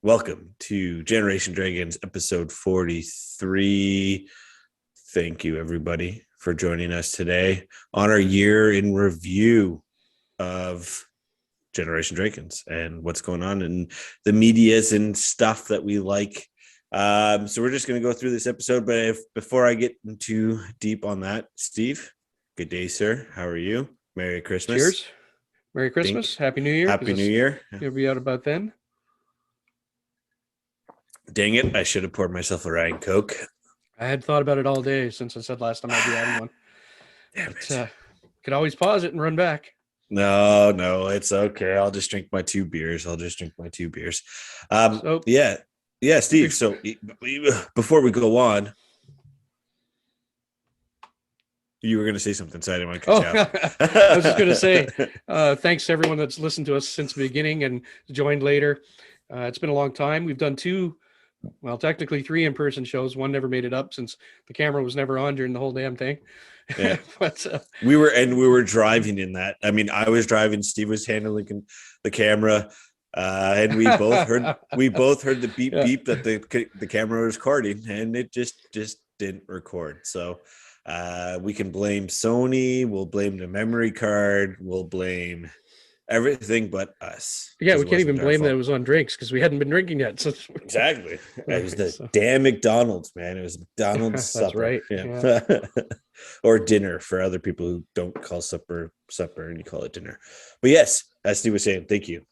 Welcome to Generation Dragons episode 43. Thank you, everybody, for joining us today on our year in review of Generation Dragons and what's going on in the medias and stuff that we like. So we're just going to go through this episode, but before I get too deep on that, Steve, good day, sir. How are you? Merry Christmas. Cheers. Merry Christmas. Happy New Year. Happy New Year. You'll be out about then. Dang it, I should have poured myself a Ryan Coke. I had thought about it all day since I said last time I'd be adding one. Damn it. Could always pause it and run back. No, it's okay. I'll just drink my two beers. Yeah, Steve. So before we go on, you were going to say something, so I didn't want to cut you off. I was just going to say thanks to everyone that's listened to us since the beginning and joined later. It's been a long time. We've done technically three in-person shows. One never made it up since the camera was never on during the whole damn thing. Yeah. But we were driving in that. I mean, I was driving, Steve was handling the camera, and we both heard the beep beep that the camera was recording, and it just didn't record. So we can blame Sony, we'll blame the memory card, we'll blame everything but us. Yeah, we can't even blame that it was on drinks because we hadn't been drinking yet. So exactly, it was the damn McDonald's, man. It was McDonald's supper. That's right. Yeah. Or dinner for other people who don't call supper and you call it dinner. But yes, as Steve was saying, thank you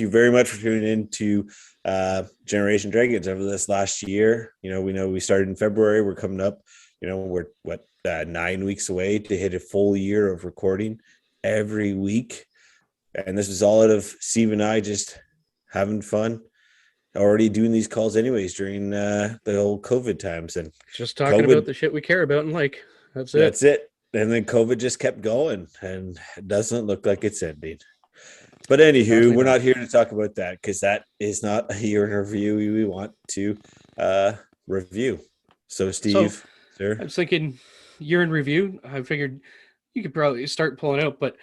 very much for tuning in to Generation Dragons over this last year. We know we started in February. We're coming up. We're 9 weeks away to hit a full year of recording every week. And this was all out of Steve and I just having fun, already doing these calls anyways during the old COVID times. And just talking about the shit we care about and like. That's it. And then COVID just kept going and it doesn't look like it's ending. But anywho, we're not here to talk about that because that is not a year in review we want to review. So, Steve, sir? I was thinking year in review. I figured you could probably start pulling out, but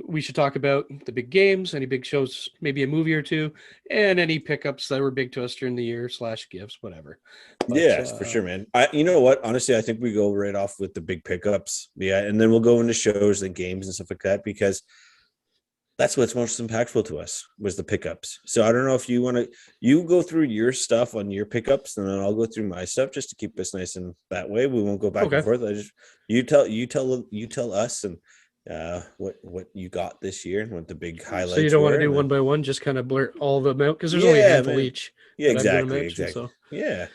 we should talk about the big games, any big shows, maybe a movie or two, and any pickups that were big to us during the year / gifts, whatever. But, yes, for sure, man. You know what? Honestly, I think we go right off with the big pickups. Yeah, and then we'll go into shows and games and stuff like that because that's what's most impactful to us was the pickups. So I don't know if you go through your stuff on your pickups, and then I'll go through my stuff just to keep us nice and that way. We won't go back and forth. You tell us and what you got this year and what the big highlights. So you don't want to do one by one, just kind of blurt all of them out because there's only a handful each. Yeah, exactly. So. Yeah.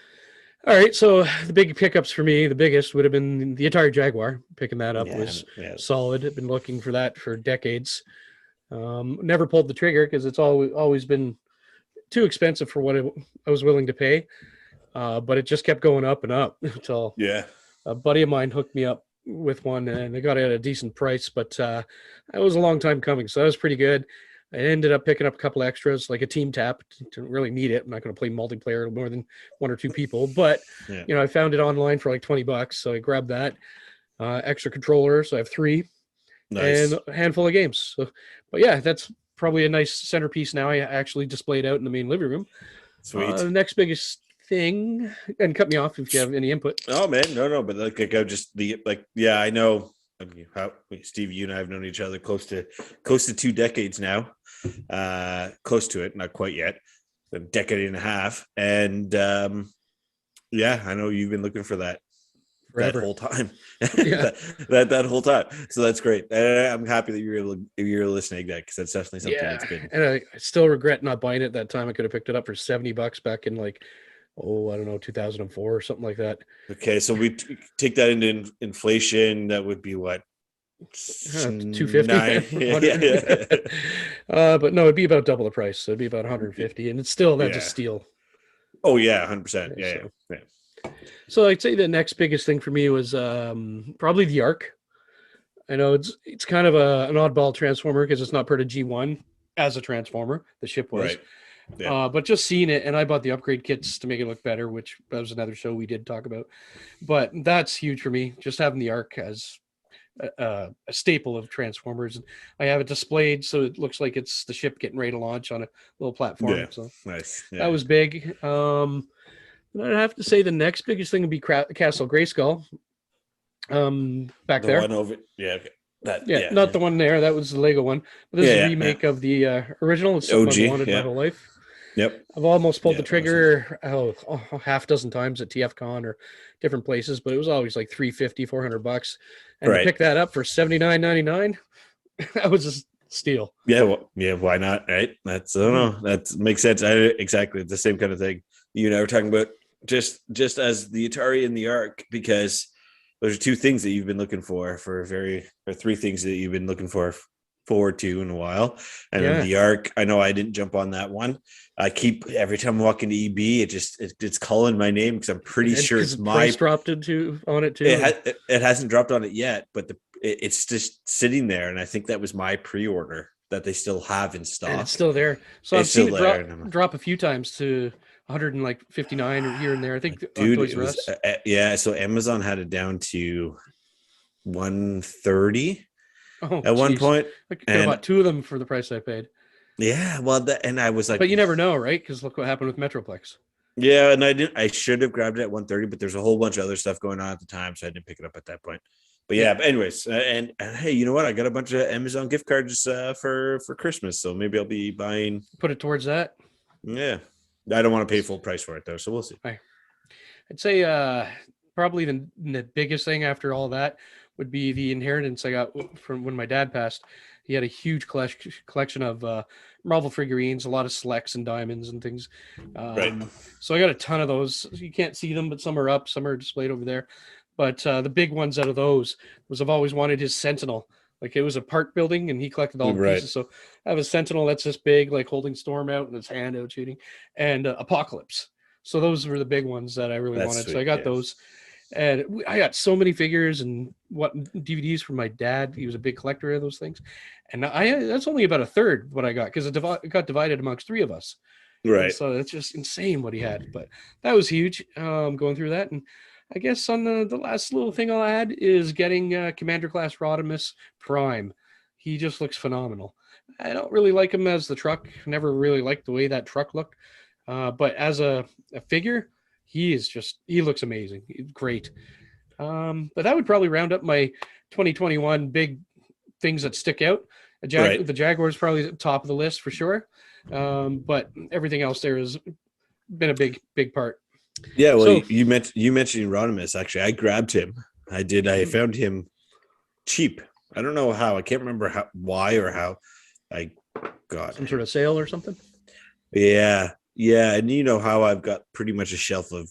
All right. So the big pickups for me, the biggest would have been the Atari Jaguar. Picking that up was solid. I've been looking for that for decades. Never pulled the trigger because it's always been too expensive for what I was willing to pay. But it just kept going up and up until a buddy of mine hooked me up with one and they got it at a decent price, but that was a long time coming, so that was pretty good. I ended up picking up a couple extras like a team tap. Didn't really need it. I'm not going to play multiplayer more than one or two people, but I found it online for like $20, so I grabbed that. Extra controller, so I have 3. Nice. And a handful of games. So, but yeah, that's probably a nice centerpiece now. I actually displayed out in the main living room. Sweet. The next biggest thing, and cut me off if you have any input. Oh man, no, but I know. I mean, Steve, you and I have known each other close to 2 decades now. Close to it, not quite yet. A decade and a half, and I know you've been looking for that forever. That whole time. that whole time. So that's great. I'm happy that you're listening to that because that's definitely something that's been. And I still regret not buying it that time. I could have picked it up for $70 back in like. I don't know, 2004 or something like that. Okay, so we take that into inflation. That would be what? 250. But no, it'd be about double the price. So it'd be about 150, and it's still that's a steal. Oh yeah, 100%. Yeah. So I'd say the next biggest thing for me was probably the Ark. I know it's kind of an oddball transformer because it's not part of G1 as a transformer. The ship was. Right. Yeah. But just seeing it, and I bought the upgrade kits to make it look better, which that was another show we did talk about. But that's huge for me, just having the Ark as a staple of Transformers. And I have it displayed so it looks like it's the ship getting ready to launch on a little platform. Yeah, So nice. Yeah. that was big. I'd have to say the next biggest thing would be Castle Grayskull. Back The there. one over, yeah, okay. That, Yeah, not the one there. That was the Lego one. But this is a remake of the original. It's something I've wanted my whole life. Yep. I've almost pulled the trigger half dozen times at TFCon or different places, but it was always like $350, $400. And to pick that up for $79.99, that was a steal. Yeah, well, yeah, why not? Right? That's I don't know. That makes sense. Exactly the same kind of thing. You and I were talking about just as the Atari and the Arc, because those are two things that you've been looking for or three things that you've been looking forward to in a while. And then the Arc, I know I didn't jump on that one. I keep every time I walk into EB, it's calling my name because I'm pretty sure it's my price dropped on it too. It hasn't dropped on it yet, but it's just sitting there, and I think that was my pre-order that they still have in stock. And it's still there. So I've seen it drop a few times to 159 here and there. I think dude, it was, so Amazon had it down to 130 at one point. I could have bought two of them for the price I paid. Yeah, well, and I was like, but you never know, right? Because look what happened with Metroplex. Yeah, and I should have grabbed it at 130, but there's a whole bunch of other stuff going on at the time, so I didn't pick it up at that point. But yeah, but anyways, and hey, you know what? I got a bunch of Amazon gift cards for Christmas, so maybe I'll be buying. Put it towards that. Yeah, I don't want to pay full price for it though, so we'll see. I'd say probably the biggest thing after all that would be the inheritance I got from when my dad passed. He had a huge collection of Marvel figurines, a lot of selects and diamonds and things. So I got a ton of those. You can't see them, but some are up, some are displayed over there. But the big ones out of those was I've always wanted his Sentinel. Like it was a part building and he collected all the pieces. So I have a Sentinel that's this big, like holding Storm out and his hand out shooting, and Apocalypse. So those were the big ones that I really wanted. Sweet, so I got those. And I got so many figures and DVDs from my dad. He was a big collector of those things. And that's only about a third what I got because it got divided amongst three of us. Right. And so it's just insane what he had. But that was huge going through that. And I guess on the last little thing I'll add is getting Commander Class Rodimus Prime. He just looks phenomenal. I don't really like him as the truck. Never really liked the way that truck looked. But as a figure, he looks amazing. Great. But that would probably round up my 2021 big things that stick out. The Jaguar is probably at the top of the list for sure. But everything else there has been a big part. Yeah, well, you mentioned Rodimus. Actually, I grabbed him. I did. I found him cheap. I don't know how. I can't remember why or how. I got some sort of sale or something. Yeah, and you know how I've got pretty much a shelf of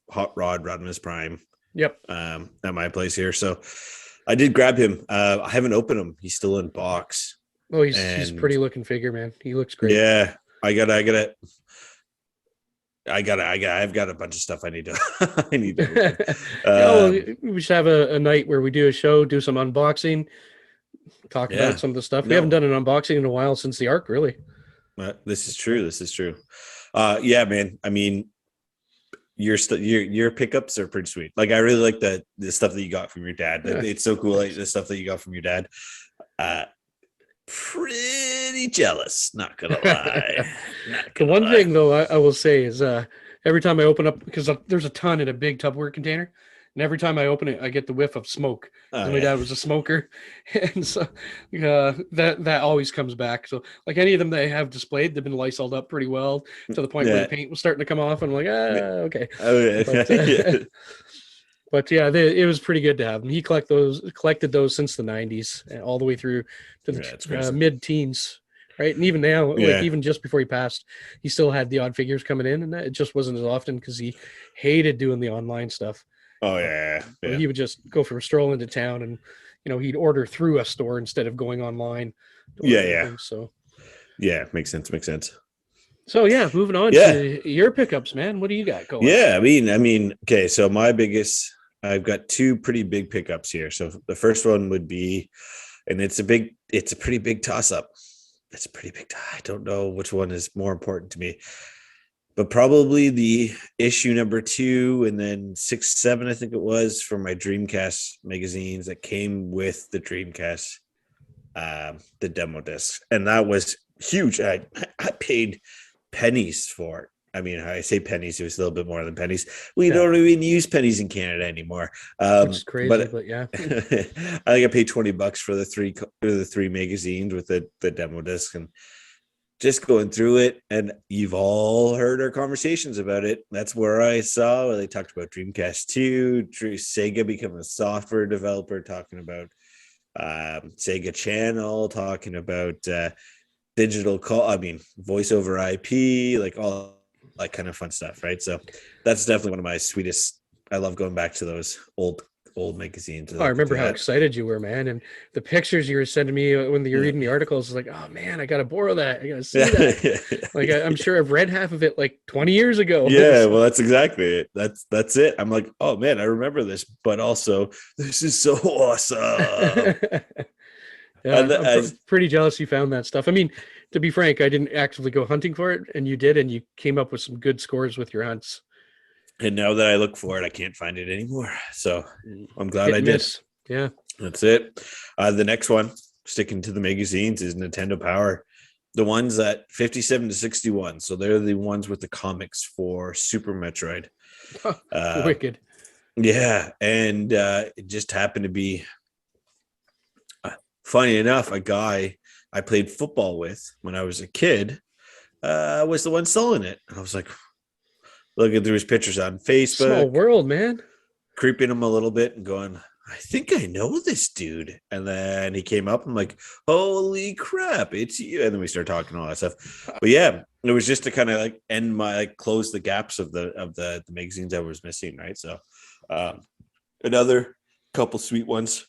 Hot Rod Rodimus Prime. Yep. At my place here, so I did grab him. I haven't opened him. He's still in box. Oh, he's a pretty looking figure, man. He looks great. Yeah, I've got a bunch of stuff I need to. We should have a night where we do a show, do some unboxing, talk about some of the stuff. We haven't done an unboxing in a while since the Arc, really. This is true. Yeah, man. I mean, your pickups are pretty sweet. Like I really like the stuff that you got from your dad. Yeah. It's so cool. Like the stuff that you got from your dad. Pretty jealous, not gonna lie. The one thing though I will say is every time I open up, because there's a ton in a big Tupperware container, and every time I open it I get the whiff of smoke. My dad was a smoker, and so that always comes back. So like any of them that I have displayed, they've been Lysoled up pretty well to the point where the paint was starting to come off, and I'm like, okay. But yeah, it was pretty good to have him. He collected those since the 90s, all the way through to the mid-teens, right? And even now, like even just before he passed, he still had the odd figures coming in, and it just wasn't as often because he hated doing the online stuff. Oh yeah. He would just go for a stroll into town, and he'd order through a store instead of going online. So yeah, makes sense. So yeah, moving on to your pickups, man. What do you got going? Yeah, I mean, okay. So I've got two pretty big pickups here. So the first one would be, and it's a pretty big toss up. I don't know which one is more important to me. but probably the issue number 2 and then 6, 7, I think it was, for my Dreamcast magazines that came with the Dreamcast, the demo disc, and that was huge. I paid pennies for it. I mean, I say pennies, it was a little bit more than pennies. We don't even use pennies in Canada anymore. Which is crazy, but yeah. I think I paid $20 for the three magazines with the demo disc, and just going through it. And you've all heard our conversations about it. That's where I saw where they talked about Dreamcast 2, Sega becoming a software developer, talking about Sega Channel, talking about digital voice over IP, like all that kind of fun stuff, right? So that's definitely one of my sweetest. I love going back to those old magazines. I remember how excited you were, man, and the pictures you were sending me when you were reading the articles. Like, oh man, I gotta borrow that. I gotta see that. Like, I'm sure I've read half of it like 20 years ago. Yeah, well, that's exactly it. That's it. I'm like, oh man, I remember this, but also this is so awesome. Yeah, I'm pretty jealous you found that stuff. I mean, to be frank, I didn't actively go hunting for it, and you did, and you came up with some good scores with your hunts. And now that I look for it, I can't find it anymore. So I'm glad I did. Yeah, that's it. The next one, sticking to the magazines, is Nintendo Power. The ones at 57 to 61. So they're the ones with the comics for Super Metroid. Wicked. Yeah, and it just happened to be, funny enough, a guy I played football with when I was a kid was the one selling it. And I was like, looking through his pictures on Facebook. Small world, man. Creeping him a little bit and going, I think I know this dude. And then he came up. I'm like, holy crap, it's you. And then we started talking all that stuff. But yeah, it was just to kind of like end close the gaps of the magazines I was missing, right? So another couple sweet ones.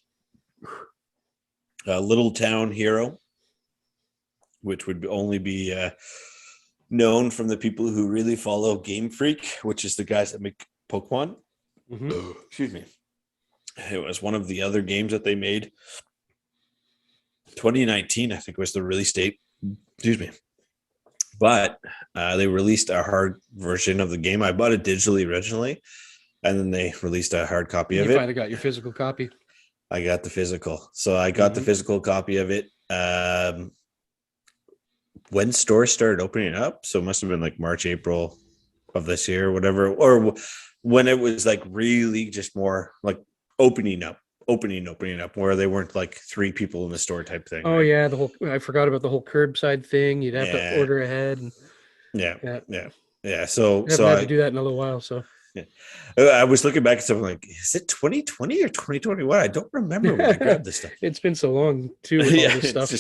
Little Town Hero, which would only be known from the people who really follow Game Freak, which is the guys that make Pokemon. Mm-hmm. Excuse me. It was one of the other games that they made. 2019, I think, was the release date. Excuse me. But they released a hard version of the game. I bought it digitally originally, and then they released a hard copy of it. You finally got your physical copy? I got the physical. So I got the physical copy of it when stores started opening up. So it must have been like March, April of this year, or whatever, or when it was like really just more like opening up, where they weren't like 3 people in the store type thing. Oh, right? Yeah. I forgot about the whole curbside thing. You'd have to order ahead. And, yeah. So I haven't had to do that in a little while. So yeah. I was looking back at something like, is it 2020 or 2021? I don't remember when I grabbed this stuff. It's been so long too. With all this stuff.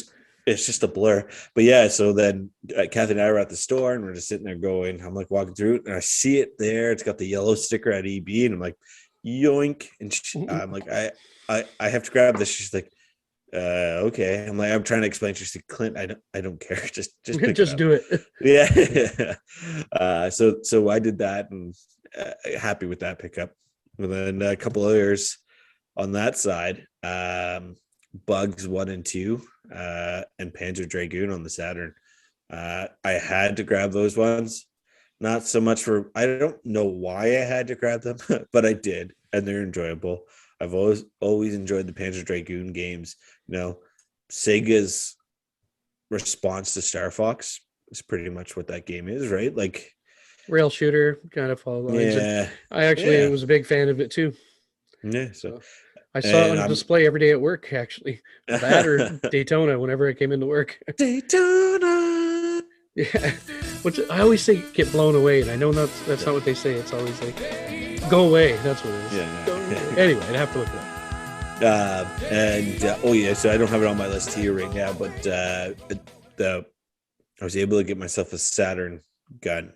It's just a blur. But yeah, so then Kathy and I were at the store and we're just sitting there going, I'm like walking through it and I see it there. It's got the yellow sticker at EB and I'm like, yoink. And I'm like, I have to grab this. She's like, okay. I'm like, I'm trying to explain. She's like, Clint, I don't care. Just do it. Yeah. So I did that and happy with that pickup. And then a couple others on that side, Bugs 1 and 2, and Panzer Dragoon on the Saturn. I had to grab those ones. Not so much for, I don't know why I had to grab them, but I did, and they're enjoyable. I've always enjoyed the Panzer Dragoon games. You know, Sega's response to Star Fox is pretty much what that game is, right? Like rail shooter, kind of follow lines. Yeah, I actually was a big fan of it too. Yeah, so I saw it on display every day at work. Actually, that or Daytona whenever I came into work. Daytona. Yeah, which I always say get blown away, and I know that's not what they say. It's always like go away. That's what it is. Yeah. Anyway, I'd have to look it up. So I don't have it on my list here right now, but I was able to get myself a Saturn gun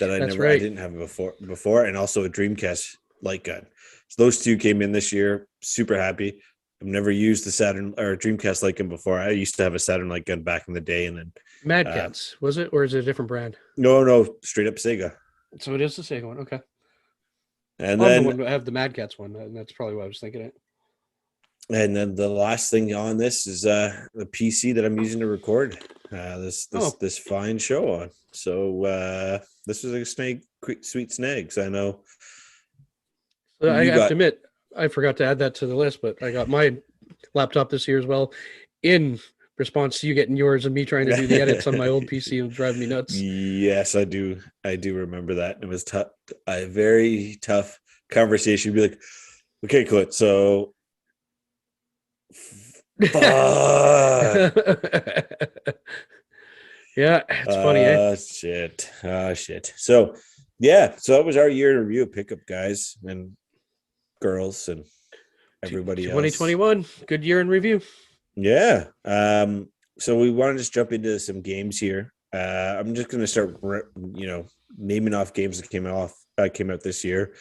that I didn't have before, and also a Dreamcast light gun. So those 2 came in this year. Super happy. I've never used the Saturn or Dreamcast light gun before. I used to have a Saturn light gun back in the day, and then Mad Cats, was it, or is it a different brand? No, straight up Sega. So it is the Sega one, okay. And then I have the Mad Cats one, and that's probably what I was thinking it. And then the last thing on this is the PC that I'm using to record. this fine show on. So this was a sweet snags. I know. I have to admit, I forgot to add that to the list, but I got my laptop this year as well, in response to you getting yours and me trying to do the edits on my old PC and drive me nuts. Yes, I do remember that. It was tough, a very tough conversation. Be like, okay, Clint, so yeah, it's funny, eh? Shit. So yeah, so that was our year in review of pickup, guys and girls and everybody 2021, else. good year in review. Yeah. So we want to just jump into some games here. I'm just going to start, naming off games that came out this year.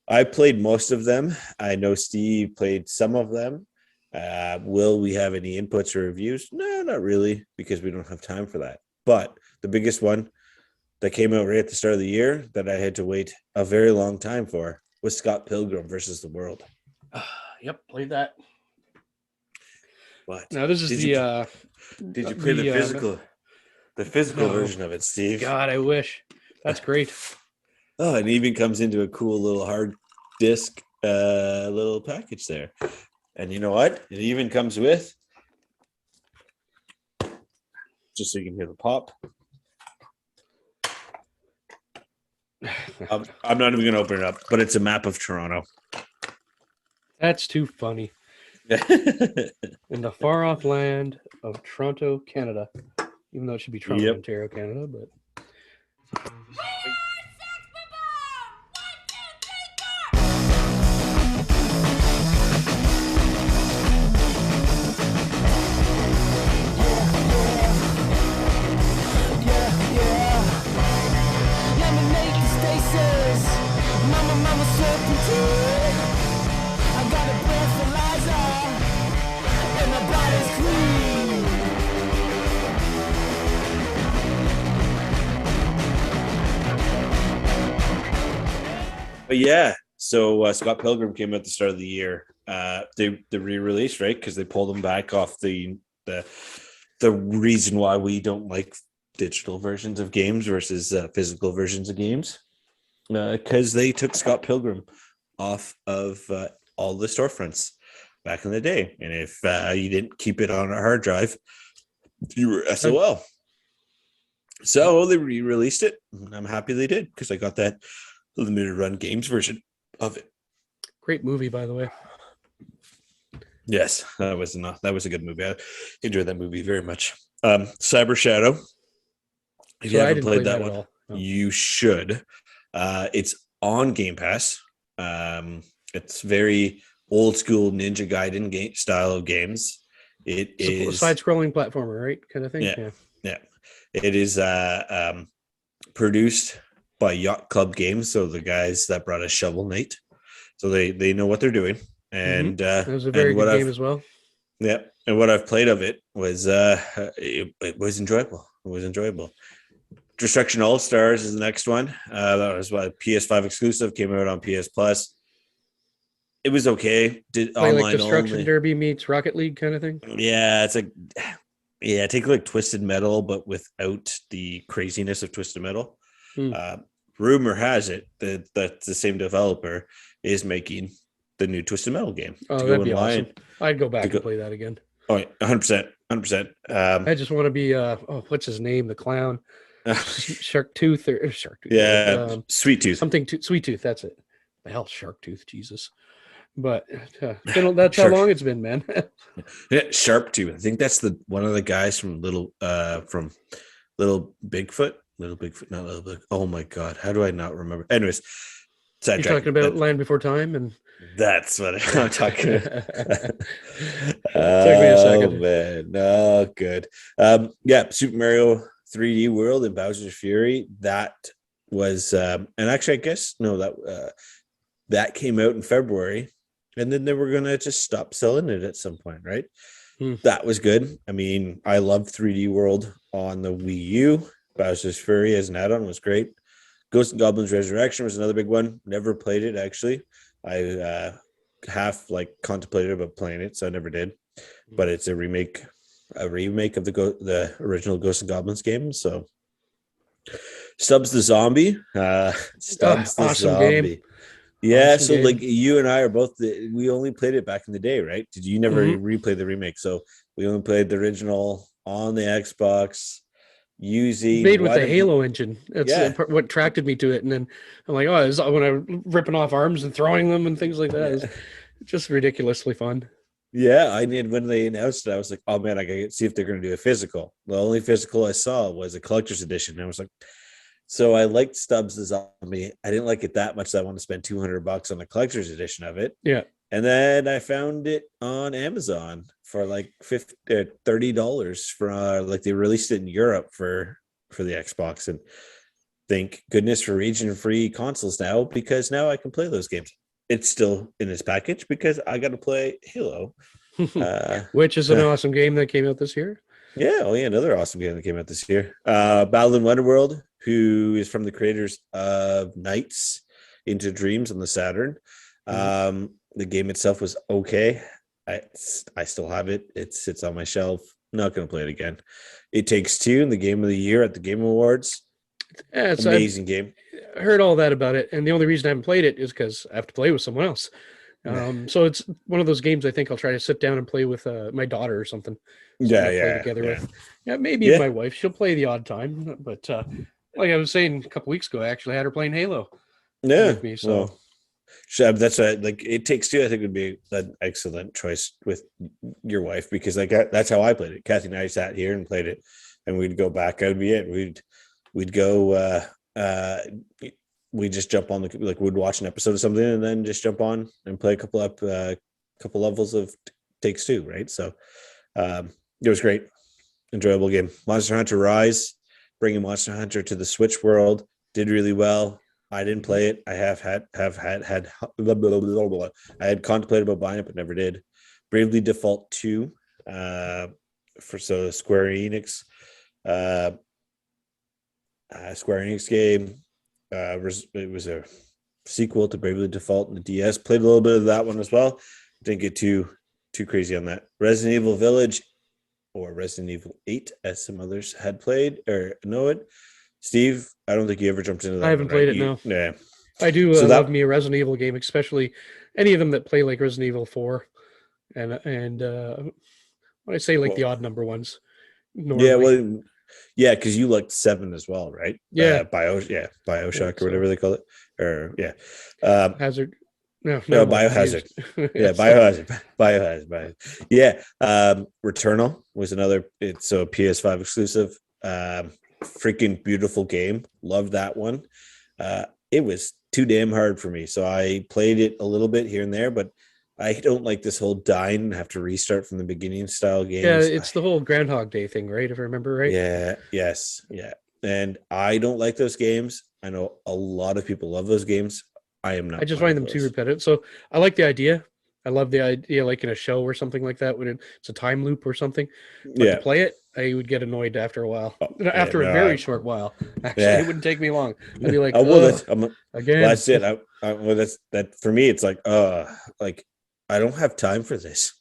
I played most of them. I know Steve played some of them. Will we have any inputs or reviews? No, not really, because we don't have time for that. But the biggest one that came out right at the start of the year that I had to wait a very long time for was Scott Pilgrim versus the World. Yep, played that. What? Now this is did you play the physical version of it, Steve? God, I wish. That's great. Oh, it even comes into a cool little hard disk little package there. And you know what? It even comes with, just so you can hear the pop. I'm not even going to open it up, but it's a map of Toronto. That's too funny. In the far off land of Toronto, Canada, even though it should be Toronto, Ontario, Canada, but. But yeah, so Scott Pilgrim came out at the start of the year. They re-released, right? Because they pulled them back off the reason why we don't like digital versions of games versus physical versions of games. Because they took Scott Pilgrim off of all the storefronts back in the day. And if you didn't keep it on a hard drive, you were SOL. So they re-released it. I'm happy they did, because I got that limited run games version of it. Great movie, by the way. Yes, that was a good movie. I enjoyed that movie very much. Cyber Shadow. If you haven't played that one, you should. It's on Game Pass. It's very old school Ninja Gaiden style of games. It is a side-scrolling platformer, right? Kind of thing. Yeah. It is produced by Yacht Club Games, so the guys that brought us Shovel Knight, so they know what they're doing. And it was a very good game as well. Yeah, and what I've played of it was it was enjoyable. It was enjoyable. Destruction All Stars is the next one. That was what PS5 exclusive, came out on PS Plus. It was okay. Did play online like Destruction only. Derby meets Rocket League kind of thing. Yeah, it's like take like Twisted Metal, but without the craziness of Twisted Metal. Rumor has it that the same developer is making the new Twisted Metal game. Oh, that'd be awesome. I'd go back and play that again. Oh, 100%. I just want to be what's his name? The clown. Shark Tooth. Yeah, Sweet Tooth. Sweet Tooth, that's it. The hell, Shark Tooth, Jesus. But that's how long it's been, man. Yeah, Sharp Tooth. I think that's one of the guys from Little Bigfoot. Little Bigfoot, not Little Big. Oh my God, how do I not remember? Anyways, you're talking about Land Before Time, and that's what I'm talking about. Took me a second. Oh man, no good. Super Mario 3D World and Bowser's Fury. That was, and actually, I guess that came out in February, and then they were gonna just stop selling it at some point, right? That was good. I mean, I loved 3D World on the Wii U. Bowser's Fury as an add-on was great. Ghosts and Goblins Resurrection was another big one. Never played it, actually. I half contemplated about playing it, so I never did. But it's a remake a remake of the original Ghosts and Goblins game. So Stubbs the Zombie. Stubbs the Awesome game. Zombie. Yeah, Awesome so game. like you and I are both we only played it back in the day, right? Did you never replay the remake? So we only played the original on the Xbox using made with the Halo engine. That's what attracted me to it. And then I'm like, oh, when I'm ripping off arms and throwing them and things like that. It's just ridiculously fun. Yeah, I did. When they announced it, I was like, oh man, I gotta see if they're gonna do a physical. The only physical I saw was a collector's edition. And I was like, so I liked Stubbs the Zombie. I didn't like it that much that I want to spend $200 on a collector's edition of it. Yeah. And then I found it on Amazon for like $30 for like they released it in Europe for the Xbox. And thank goodness for region-free consoles now, because now I can play those games. It's still in this package because I got to play Halo, which is an awesome game that came out this year. Yeah, another awesome game that came out this year. Battle in Wonderworld, who is from the creators of Nights into Dreams on the Saturn. The game itself was okay. I still have it. It sits on my shelf. Not going to play it again. It Takes Two in the Game of the Year at the Game Awards. Yeah, it's amazing game. I heard all that about it, and the only reason I haven't played it is because I have to play with someone else. So it's one of those games I think I'll try to sit down and play with my daughter or something. Play together with. Yeah, maybe my wife. She'll play the odd time, but like I was saying a couple weeks ago, I actually had her playing Halo. With me, so. That's like It Takes Two. I think would be an excellent choice with your wife, because like that's how I played it. Kathy and I sat here and played it, and we'd go back. That would be it. We'd go. We just jump on we'd watch an episode of something and then just jump on and play a couple levels of Takes Two. Right. So it was great, enjoyable game. Monster Hunter Rise, bringing Monster Hunter to the Switch world, did really well. I didn't play it. I had blah, blah, blah, blah, blah. I had contemplated about buying it, but never did. Bravely Default 2, for Square Enix. Square Enix game. It was a sequel to Bravely Default in the DS. Played a little bit of that one as well. Didn't get too crazy on that. Resident Evil Village, or Resident Evil 8, as some others had played or know it. Steve, I don't think you ever jumped into that. I haven't played it, no. Yeah. I do love me a Resident Evil game, especially any of them that play like Resident Evil 4 and when I say like the odd number ones. Normally. Yeah, because you liked 7 as well, right? Yeah. Bioshock or whatever they call it. Or Hazard. No, Biohazard. Yeah, Biohazard. Yeah. Returnal was another. It's a PS5 exclusive. Freaking beautiful game. Loved that one. It was too damn hard for me, so I played it a little bit here and there, but I don't like this whole dying and have to restart from the beginning style games. Yeah, it's the whole Groundhog Day thing, right? If I remember right. Yeah. And I don't like those games. I know a lot of people love those games. I am not. I just find them too repetitive. So I like the idea. I love the idea, like in a show or something like that, when it's a time loop or something. But to play it, I would get annoyed after a while. After a very short while. Actually, it wouldn't take me long. I'd be like, again. Well, that's it. That for me. It's like I don't have time for this.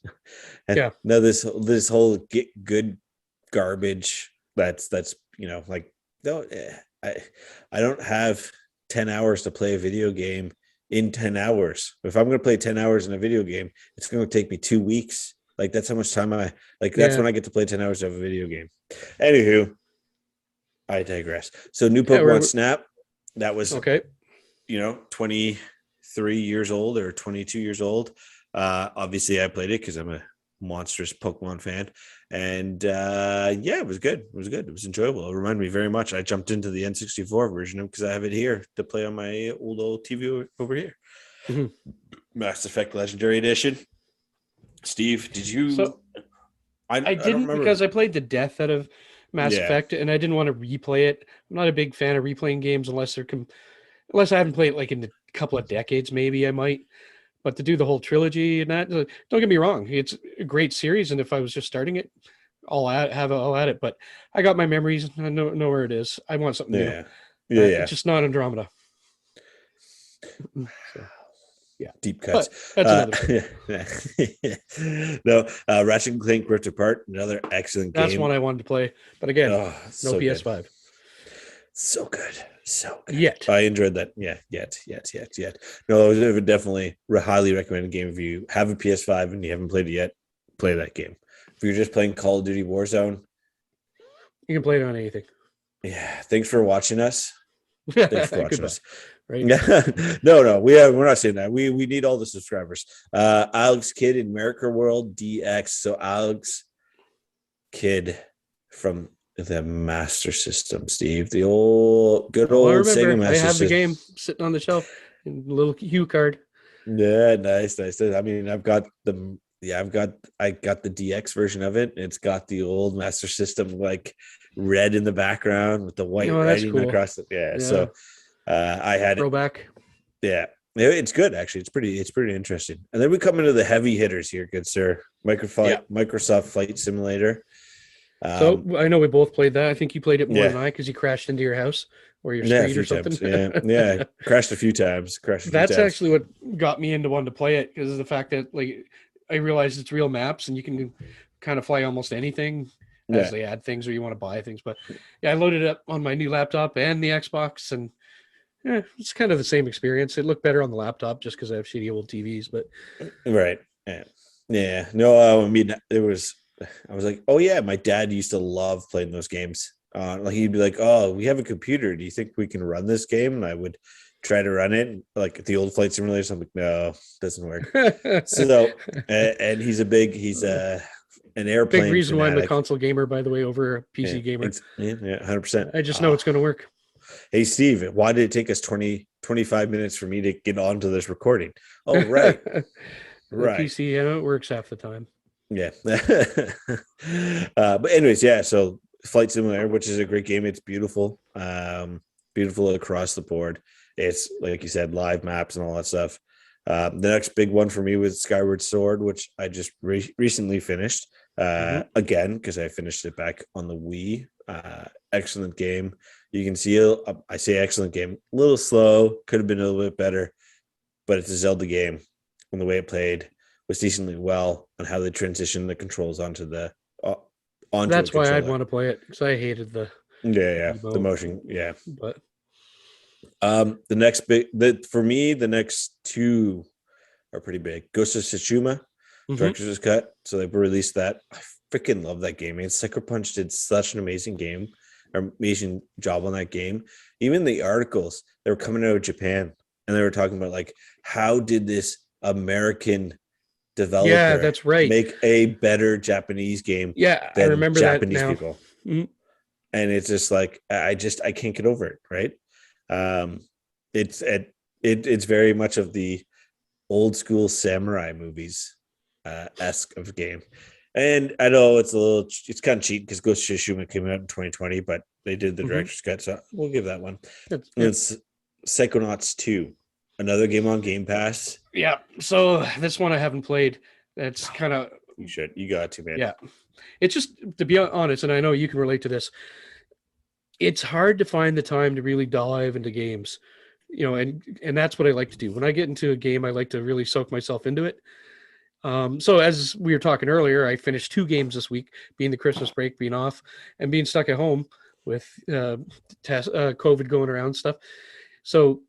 And no, this whole get good garbage. That's no. I don't have 10 hours to play a video game. In 10 hours, if I'm going to play 10 hours in a video game, it's going to take me 2 weeks. Like that's how much time that's when I get to play 10 hours of a video game. Anywho, I digress. So new Pokemon Snap, that was okay. 23 years old or 22 years old. Obviously I played it because I'm a monstrous Pokemon fan, and it was good. It was enjoyable. It reminded me very much. I jumped into the N64 version because I have it here to play on my old TV over here. Mass Effect Legendary Edition. Steve, did you? So, I didn't, because I played the death out of Mass Effect, and I didn't want to replay it. I'm not a big fan of replaying games unless I haven't played it like in a couple of decades. Maybe I might. But to do the whole trilogy and that, don't get me wrong, it's a great series. And if I was just starting it, I'll at it. But I got my memories. I know where it is. I want something new. It's just not Andromeda. Yeah, deep cuts. But that's another. No, Ratchet and Clank Rift Apart, another excellent game. That's one I wanted to play, but again, no so PS5. Good. So good. So good. Yet. I enjoyed that. Yeah, yet. No, I would definitely highly recommend a game if you have a PS5 and you haven't played it yet, play that game. If you're just playing Call of Duty Warzone, you can play it on anything. Yeah. Thanks for watching us. Thanks for watching us. Right? No, we're not saying that. We need all the subscribers. Alex Kidd in America World DX. So Alex Kidd from the Master System, Steve. The good old Sega Master System. I have the game sitting on the shelf in a little Hue card. Yeah, nice. I mean, I got the DX version of it. It's got the old Master System like red in the background with the white writing across it. Yeah. So I had throwback. Yeah, it's good actually. It's pretty interesting. And then we come into the heavy hitters here, good sir. Microsoft Flight Simulator. So I know we both played that. I think you played it more than I because you crashed into your house or your street or something. Yeah, crashed a few times. That's actually what got me into wanting to play it, because of the fact that like I realized it's real maps and you can kind of fly almost anything as they add things or you want to buy things. But yeah, I loaded it up on my new laptop and the Xbox, and it's kind of the same experience. It looked better on the laptop just because I have shitty old TVs. But right, yeah. No, I mean I was like, oh yeah, my dad used to love playing those games. Like he'd be like, oh, we have a computer. Do you think we can run this game? And I would try to run it like the old flight simulators. I'm like, no, doesn't work. So, and he's an airplane. Big reason fanatic. why I'm a console gamer, by the way, over a PC gamer. Yeah, 100%. I just know it's going to work. Hey, Steve, why did it take us 25 minutes for me to get onto this recording? Oh, right. Right. PC, it works half the time. Yeah. But anyways, so Flight Simulator, which is a great game. It's beautiful. Beautiful across the board. It's like you said, live maps and all that stuff. The next big one for me was Skyward Sword, which I just recently finished again, because I finished it back on the Wii. Excellent game. You can see, I say excellent game, a little slow, could have been a little bit better, but it's a Zelda game. And the way it played was decently well, and how they transitioned the controls onto the That's why I'd want to play it, because I hated the the motion. Yeah. But the next for me, the next two are pretty big. Ghost of Tsushima, director's cut. So they've released that. I freaking love that game. Sucker Punch did such an amazing job on that game. Even the articles, they were coming out of Japan and they were talking about like, how did this American developer that's right, make a better Japanese game than I remember Japanese that now. People. And it's just like I can't get over it, right? It's very much of the old school samurai movies esque of game. And I know it's kind of cheap because Ghost of Tsushima came out in 2020, but they did the director's cut, so we'll give that one. It's Psychonauts 2, another game on Game Pass. Yeah, so this one I haven't played. That's kind of you got to, man. Yeah, it's just, to be honest, and I know you can relate to this, it's hard to find the time to really dive into games, and that's what I like to do. When I get into a game, I like to really soak myself into it. So as we were talking earlier, I finished 2 games this week, being the Christmas break, being off, and being stuck at home with COVID going around stuff. So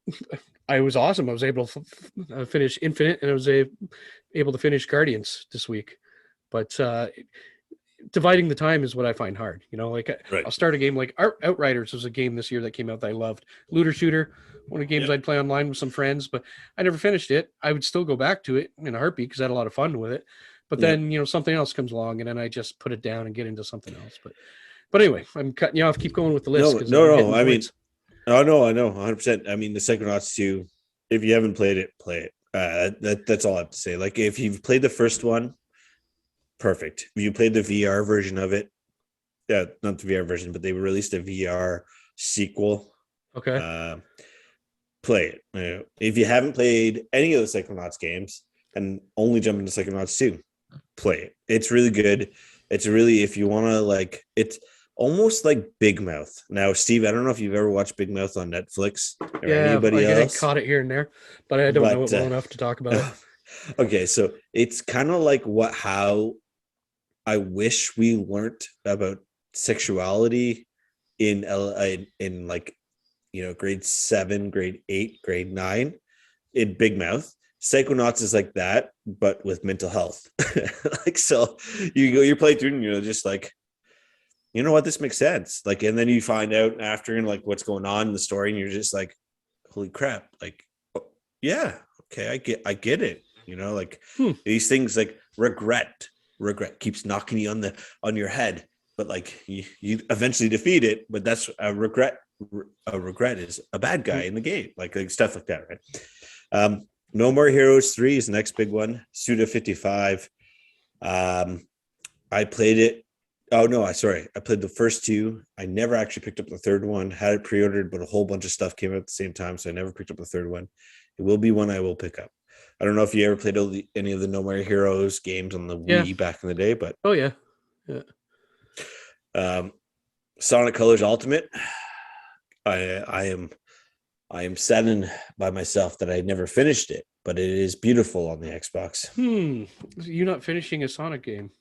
I was awesome. I was able to finish Infinite, and I was able to finish Guardians this week. But dividing the time is what I find hard. I'll start a game like Outriders was a game this year that came out that I loved. Looter shooter, one of the games I'd play online with some friends, but I never finished it. I would still go back to it in a heartbeat because I had a lot of fun with it. But then, something else comes along and then I just put it down and get into something else. But anyway, I'm cutting you off. Keep going with the list. No. I mean, I know, 100%. I mean, the Psychonauts 2, if you haven't played it, play it. That's all I have to say. Like, if you've played the first one, perfect. If you played the VR version of it, not the VR version, but they released a VR sequel. Okay. Play it. If you haven't played any of the Psychonauts games and only jump into Psychonauts 2, play it. It's really good. It's really, if you want to, like, it's almost like Big Mouth. Now, Steve, I don't know if you've ever watched Big Mouth on Netflix or Yeah, anybody I else, caught it here and there, but I don't know it well enough to talk about it. Okay, so it's kind of like how I wish we learned about sexuality in like, grade 7, grade 8, grade 9 in Big Mouth. Psychonauts is like that, but with mental health. Like, so you play through and you're just like, you know what, this makes sense. Like, and then you find out after and like what's going on in the story, and you're just like, holy crap, like, oh, yeah, okay, I get it. Like these things, like regret keeps knocking you on your head, but like you eventually defeat it. But that's a regret. A regret is a bad guy in the game, like stuff like that, right? No More Heroes 3 is the next big one. Suda 55. I played it. Oh no, I played the first two. I never actually picked up the third one. Had it pre-ordered, but a whole bunch of stuff came out at the same time, so I never picked up the third one. It will be one I will pick up. I don't know if you ever played any of the No More Heroes games on the Wii back in the day, but yeah. Sonic Colors Ultimate. I am saddened by myself that I never finished it, but it is beautiful on the Xbox. You not finishing a Sonic game?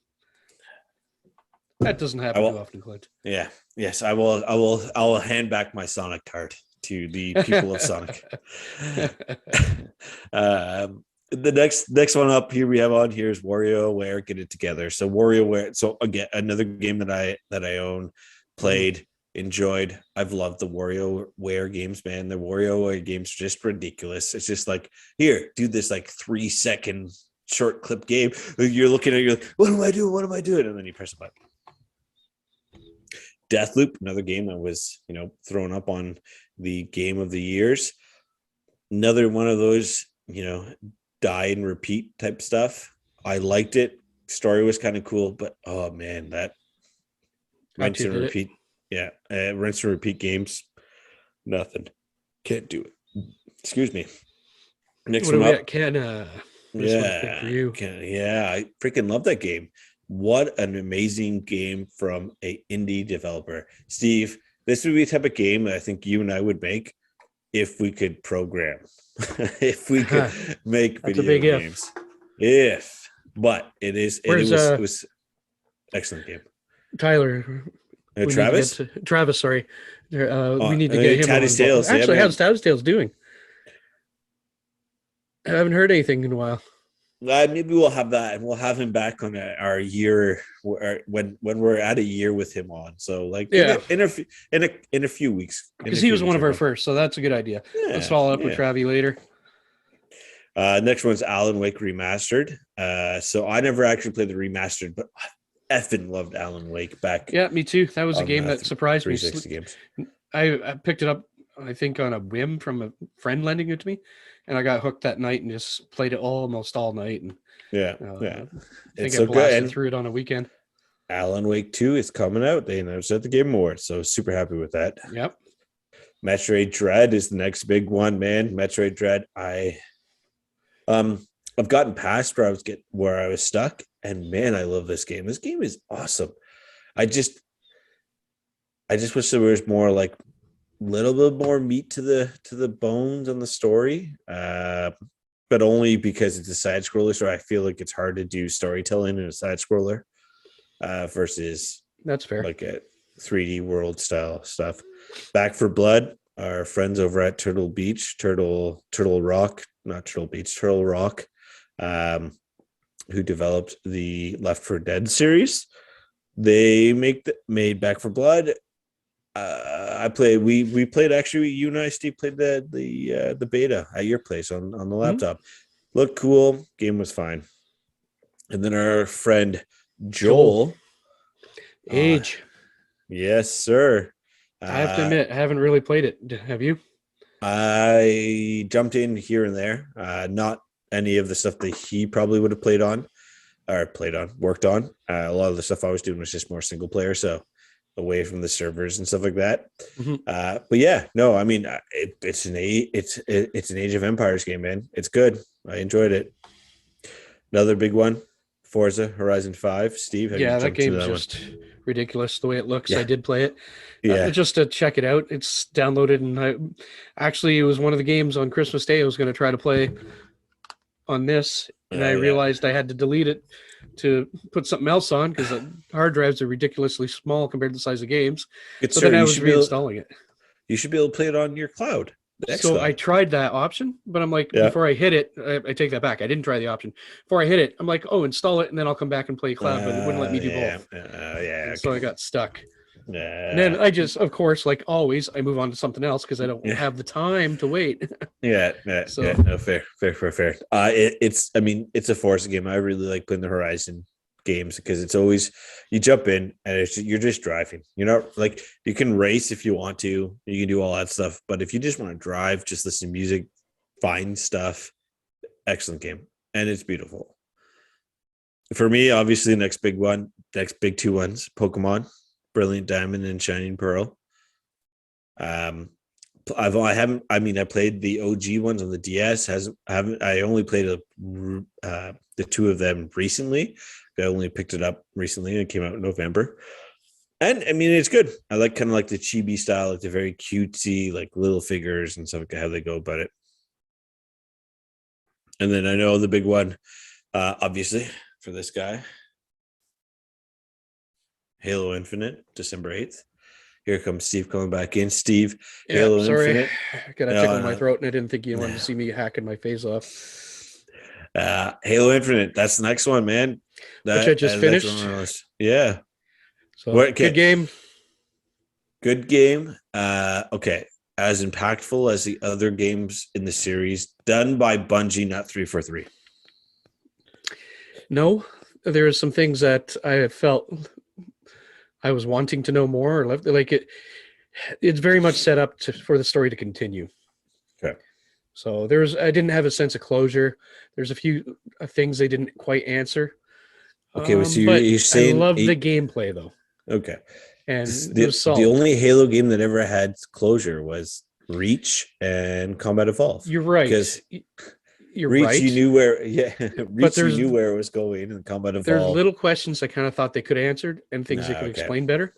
That doesn't happen too often, Clint. Yeah. Yes, I will hand back my Sonic card to the people of Sonic. The next one up here we have on here is WarioWare Get It Together. So WarioWare. So again, another game that I own, played, enjoyed. I've loved the WarioWare games, man. The WarioWare games are just ridiculous. It's just like, here, do this like 3-second short clip game. You're looking at it, you're like, what am I doing? What am I doing? And then you press a button. Deathloop, another game that was, thrown up on the game of the years. Another one of those, die and repeat type stuff. I liked it. Story was kind of cool, but oh man, that rinse and repeat. Yeah, rinse and repeat games. Nothing. Can't do it. Excuse me. Next one up. I freaking love that game. What an amazing game from a indie developer. Steve, this would be a type of game that I think you and I would make if we could program. If we could make video games. But it was excellent game. Tyler. Travis, sorry. We need to get him on. Tales. Actually, how's Tales doing? I haven't heard anything in a while. Maybe we'll have that, and we'll have him back on our year when we're at a year with him on. So like, in a few weeks, because he was one of our first, so that's a good idea. Let's follow up with Travi later. Next one's Alan Wake Remastered. So I never actually played the Remastered, but I effing loved Alan Wake back. Yeah, me too. That was a game that surprised me. Games. I picked it up, I think, on a whim from a friend lending it to me, and I got hooked that night and just played it almost all night. And I think I blasted through it on a weekend. Alan Wake 2 is coming out. They announced at the Game Awards, so super happy with that. Yep. Metroid Dread is the next big one, man. Metroid Dread. I've gotten past where I was stuck, and man, I love this game. This game is awesome. I just wish there was more, like, little bit more meat to the bones on the story, but only because it's a side scroller. So I feel like it's hard to do storytelling in a side scroller versus that's fair, like a 3D world style stuff. Back for Blood, our friends over at Turtle Rock, who developed the Left 4 Dead series. They made Back for Blood. We played, actually, you and I, Steve, played the beta at your place on the laptop. Looked cool. Game was fine. And then our friend Joel. Age. Yes, sir. I have to admit, I haven't really played it. Have you? I jumped in here and there. Not any of the stuff that he probably would have worked on. A lot of the stuff I was doing was just more single player, so away from the servers and stuff like that. But yeah, no, I mean, it's an Age of Empires game, man. It's good. I enjoyed it. Another big one, Forza Horizon 5. Steve, that game just ridiculous the way it looks. Yeah. I did play it Yeah. just to check it out. It's downloaded, and it was one of the games on Christmas Day I was going to try to play on this, and I realized I had to delete it to put something else on because the hard drives are ridiculously small compared to the size of games. So then I was reinstalling it. You should be able to play it on your cloud. So I tried that option, but I'm like, before I hit it, I take that back. I didn't try the option. Before I hit it, I'm like, oh, install it, and then I'll come back and play cloud, but it wouldn't let me do both. So I got stuck. And then I just, of course, like always, I move on to something else because I don't have the time to wait. No, fair. It's a Forza game. I really like playing the Horizon games because it's always you jump in and you're just driving. You're not like you can race if you want to, you can do all that stuff, but if you just want to drive, just listen to music, find stuff. Excellent game, and it's beautiful. For me, obviously, next big two ones: Pokemon, Brilliant Diamond and Shining Pearl. I played the OG ones on the DS. I only played the two of them recently. I only picked it up recently, and it came out in November. And I mean, it's good. I like kind of like the chibi style, like the very cutesy, like little figures and stuff, like how they go about it. And then I know the big one, obviously, for this guy, Halo Infinite, December 8th. Here comes Steve coming back in. Steve, Halo Infinite. I got a tickle in my throat, and I didn't think you wanted to see me hacking my face off. Halo Infinite, that's the next one, man. Which I just finished. Yeah. So good game. Good game. Okay. As impactful as the other games in the series, done by Bungie, not 343. No, there are some things that I felt I was wanting to know more, or like it's very much set up for the story to continue. Okay. So I didn't have a sense of closure. There's a few things they didn't quite answer. Okay, so you're saying I love the gameplay though. Okay. And the only Halo game that ever had closure was Reach and Combat Evolved. You're right. Because you're Reach, right. you knew where, Reach, you knew where it was going, and Combat Evolved. There's little questions I kind of thought they could answer and things they could explain better,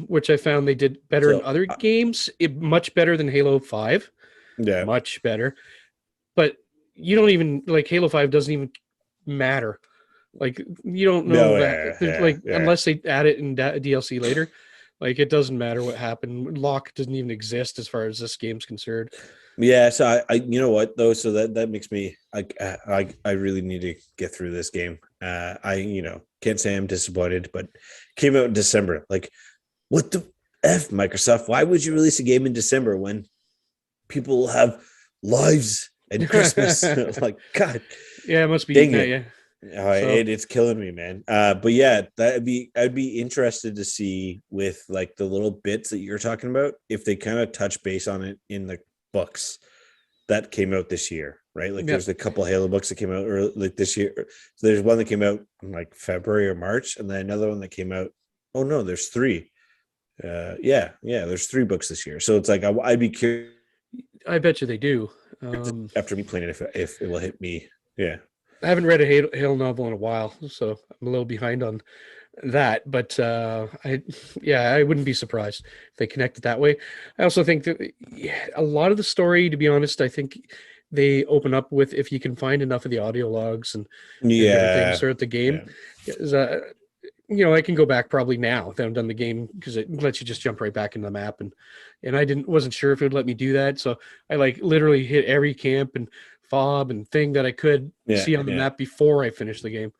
which I found they did better in other games. Much better than Halo 5. Yeah, much better. But you don't even like Halo 5 doesn't even matter. Like you don't know unless they add it in DLC later. Like it doesn't matter what happened. Locke doesn't even exist as far as this game's concerned. Yeah, so I you know what though, so that makes me I really need to get through this game. I can't say I'm disappointed, but it came out in December. Like, what the F, Microsoft? Why would you release a game in December when people have lives and Christmas? Like, God. Yeah, it must be eating at you. It's killing me, man. But yeah, I'd be interested to see with like the little bits that you're talking about, if they kind of touch base on it in the books that came out this year, right? Like there's a couple of Halo books that came out early, like this year. So there's one that came out in like February or March, and then another one that came out. Oh no, there's 3. There's 3 books this year. So it's like I'd be curious. I bet you they do. After me playing it, if it will hit me. Yeah. I haven't read a Halo novel in a while, so I'm a little behind on that. But I wouldn't be surprised if they connect it that way. I also think that a lot of the story, to be honest, I think they open up with if you can find enough of the audio logs and things throughout the game. Yeah. I can go back probably now that I've done the game because it lets you just jump right back into the map, and I wasn't sure if it would let me do that, so I like literally hit every camp and fob and thing that I could see on the map before I finished the game.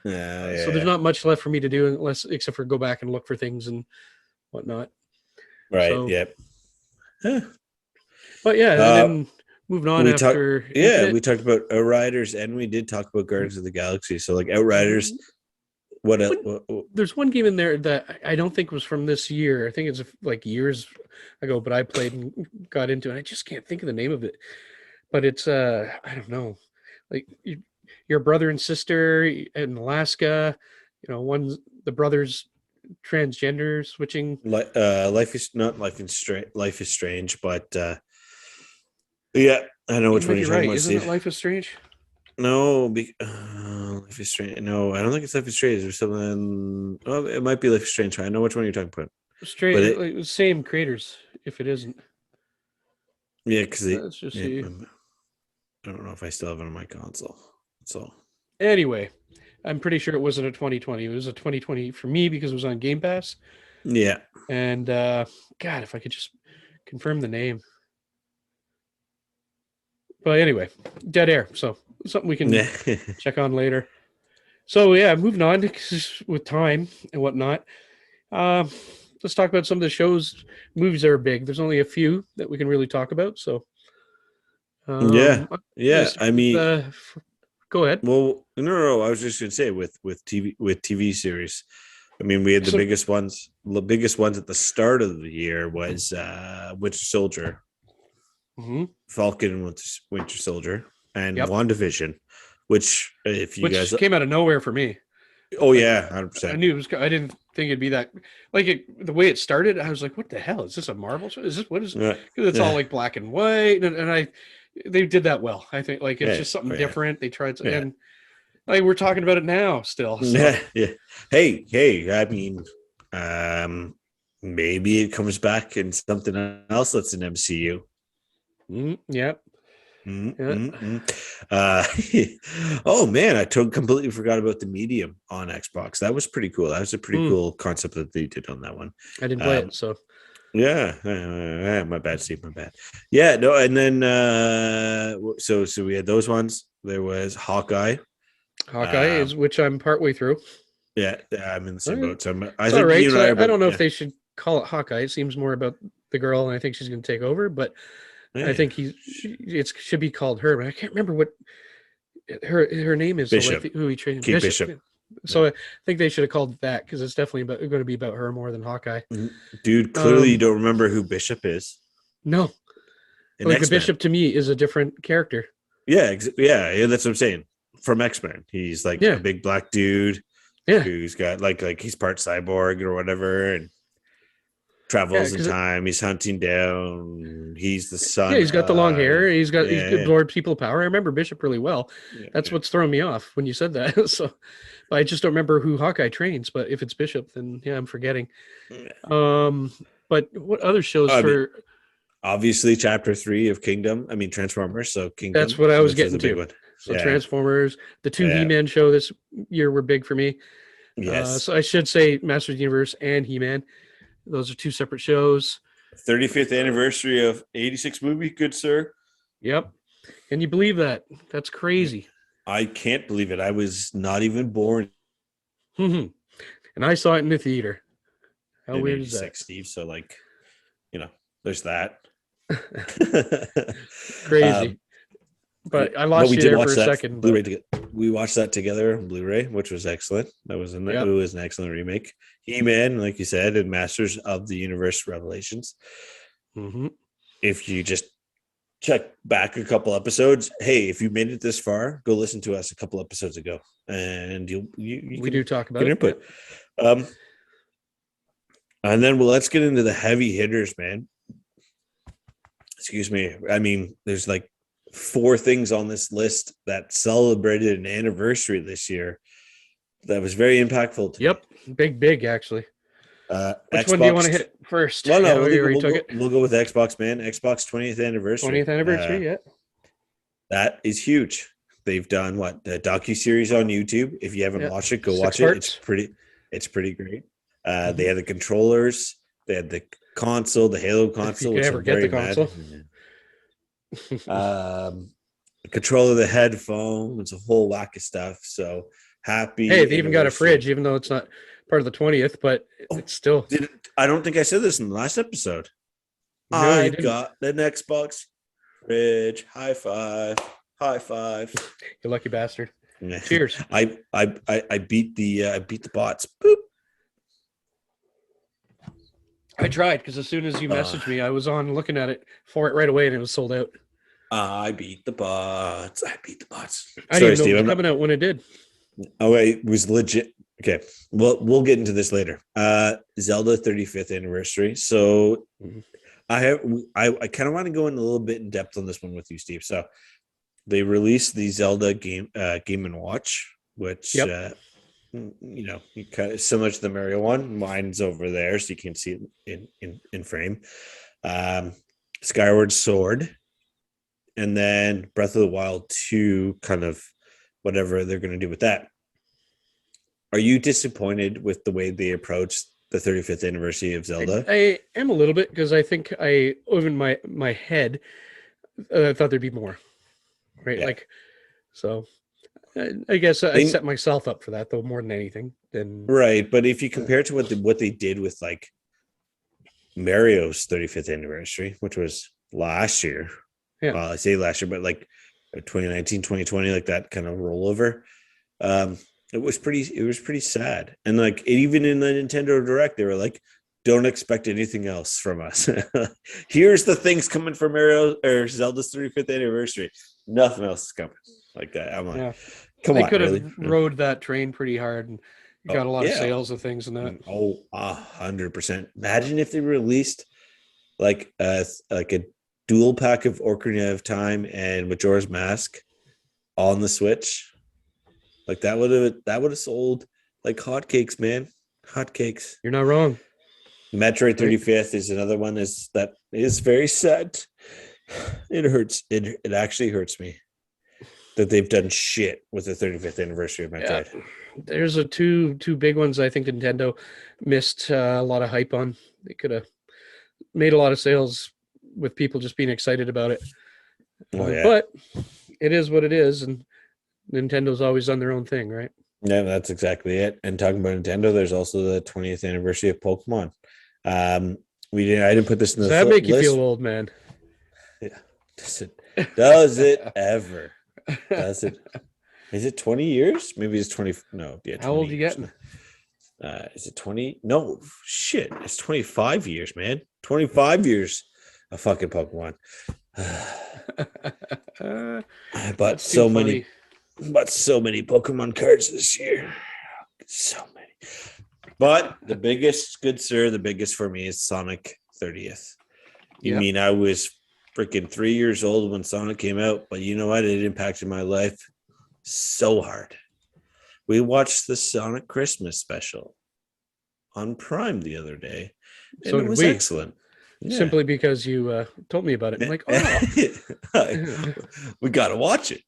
So there's not much left for me to do except for go back and look for things and whatnot. Right. So, yep. But yeah, and then moving on we talked about Outriders, and we did talk about Guardians of the Galaxy. So like Outriders. There's one game in there that I don't think was from this year. I think it's like years ago, but I played and got into it. I just can't think of the name of it. But it's I don't know, like your brother and sister in Alaska. One's the brother's transgender switching. Life is strange, but yeah, I know which one you're talking about. Isn't it Life is Strange? No, Life is Strange. No, I don't think it's Life is Strange. There's something. Oh, it might be Life is Strange. I know which one you're talking about. But Straight, like, same creators. If it isn't, yeah, because let's just see. I don't know if I still have it on my console. So anyway, I'm pretty sure it wasn't a 2020. It was a 2020 for me because it was on Game Pass. Yeah. And God, if I could just confirm the name. But anyway, Dead Air. So something we can check on later. So yeah, moving on with time and whatnot. Let's talk about some of the shows, movies that are big. There's only a few that we can really talk about. So yeah. I mean, go ahead. Well, no. I was just gonna say with TV series. I mean, we had the biggest ones. The biggest ones at the start of the year was Winter Soldier, Falcon and Winter Soldier, and WandaVision, which came out of nowhere for me. Oh yeah, 100%. I knew it was. I didn't think it'd be that. Like the way it started, I was like, "What the hell is this? A Marvel show? Is this what is?" Because it's all like black and white, and they did that well. I think like it's just something different. They tried to, and like we're talking about it now still. So. Yeah. Hey. I mean, maybe it comes back in something else that's an MCU. Yeah. Oh man, I completely forgot about the Medium on Xbox. That was pretty cool. That was a pretty cool concept that they did on that one. I didn't play it, so yeah, my bad, Steve. My bad. Yeah, no, and then so we had those ones. There was Hawkeye. Hawkeye is which I'm partway through. Yeah, I'm in the same boat. So I think right. So I don't know if they should call it Hawkeye. It seems more about the girl, and I think she's going to take over. But I think it should be called her. But I can't remember what her name is. Bishop. So like who he trained. Bishop. So I think they should have called it that because it's definitely going to be about her more than Hawkeye. Dude, clearly you don't remember who Bishop is. No, like the Bishop to me is a different character. Yeah, that's what I'm saying. From X-Men, he's like a big black dude. Yeah, who's got like he's part cyborg or whatever, and travels in time. He's hunting down. He's the son. Yeah, he's got the long hair. He's absorbed people power. I remember Bishop really well. That's what's throwing me off when you said that. So I just don't remember who Hawkeye trains. But if it's Bishop, then I'm forgetting. But what other shows obviously Chapter 3 of Kingdom. I mean Transformers. So Kingdom. That's what I was getting to. So Transformers, the two He-Man show this year were big for me. Yes. So I should say Masters of the Universe and He-Man. Those are two separate shows. 35th anniversary of 86 movie, good sir. Yep. Can you believe that? That's crazy. I can't believe it. I was not even born. And I saw it in the theater. How weird is that? Steve. So there's that. Crazy. But I lost you there for a second. We watched that together on Blu-ray, which was excellent. It was an excellent remake. He-Man, like you said, and Masters of the Universe Revelations. If you just check back a couple episodes, hey, if you made it this far, go listen to us a couple episodes ago, and we do talk about input. And then let's get into the heavy hitters, man. Excuse me. I mean, there's like 4 things on this list that celebrated an anniversary this year that was very impactful to me. Big actually. Which Xbox, one do you want to hit first? We'll go with Xbox, man. Xbox 20th anniversary. 20th anniversary, that is huge. They've done the docu-series on YouTube. If you haven't watched it, go watch it. It's pretty great. They had the controllers, they had the console, the Halo console. If you ever get the console. Control of the headphone. It's a whole whack of stuff. So happy. Hey, they even got a fridge, even though it's not part of the 20th, but it's still. I don't think I said this in the last episode. No, I got an Xbox fridge. High five. You lucky bastard. Cheers. I beat the bots. Boop. I tried because as soon as you messaged me, I was on looking at it for it right away, and it was sold out. I beat the bots. I didn't know it was coming out when it did. Oh, wait, it was legit. Okay, well, we'll get into this later. Zelda 35th anniversary. So I kind of want to go in a little bit in depth on this one with you, Steve. So they released the Zelda Game and Watch, which you kind of similar to the Mario one. Mine's over there, so you can see it in frame. Skyward Sword, and then Breath of the Wild 2, kind of whatever they're going to do with that. Are you disappointed with the way they approached the 35th anniversary of Zelda? I am a little bit, because I think in my head, I thought there'd be more, right? Yeah. Like, so I guess I set myself up for that, though, more than anything. Right, but if you compare it to what they did with like Mario's 35th anniversary, which was last year. Yeah. Well, I say last year, but like 2019, 2020, like that kind of rollover. It was pretty sad. And like even in the Nintendo Direct, they were like, don't expect anything else from us. Here's the things coming for Mario or Zelda's 35th anniversary. Nothing else is coming like that. I'm like, come on. They could have rode that train pretty hard and got a lot of sales of things and that. 100%. Imagine if they released like a dual pack of Ocarina of Time and Majora's Mask on the Switch. Like that would have sold like hotcakes, man. Hotcakes. You're not wrong. Metroid 35th is another one that is very sad. It hurts. It actually hurts me that they've done shit with the 35th anniversary of Metroid. Yeah. There's two big ones I think Nintendo missed a lot of hype on. They could have made a lot of sales with people just being excited about it. But it is what it is, and Nintendo's always done their own thing, right? Yeah, that's exactly it. And talking about Nintendo, there's also the 20th anniversary of Pokemon. I didn't put this in the list. Does that make you feel old, man? Yeah. Does it ever? Does it? Is it 20 years? Maybe it's 20. No, yeah. How old are you getting? Is it 20? No, shit. It's 25 years, man. 25 years of fucking Pokemon. But so many Pokemon cards this year. So many. But the biggest, good sir, the biggest for me is Sonic 30th. You mean I was freaking 3 years old when Sonic came out, but you know what? It impacted my life so hard. We watched the Sonic Christmas special on Prime the other day, and so it was excellent. Simply because you told me about it. I'm like, we got to watch it.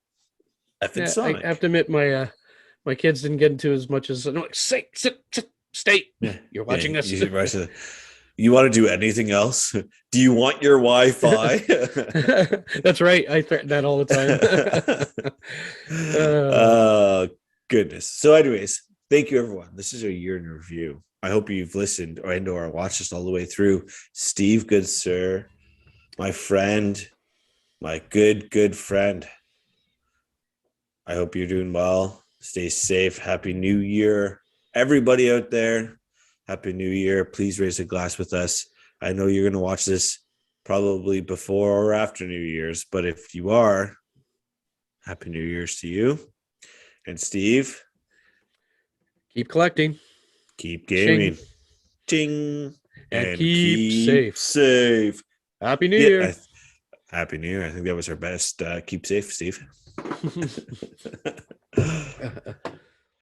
Sonic. I have to admit, my kids didn't get into as much as I'm like, sit, stay. Yeah. You're watching this. You want to do anything else? Do you want your Wi-Fi? That's right. I threaten that all the time. Oh, goodness. So anyways, thank you, everyone. This is a year in review. I hope you've listened or watched us all the way through. Steve, good sir, my friend, my good friend. I hope you're doing well. Stay safe. Happy New Year. Everybody out there, Happy New Year. Please raise a glass with us. I know you're going to watch this probably before or after New Year's, but if you are, Happy New Year's to you. And Steve, keep collecting. Keep gaming. Ching. And keep safe. Happy New Year. Happy New Year. I think that was our best. Keep safe, Steve.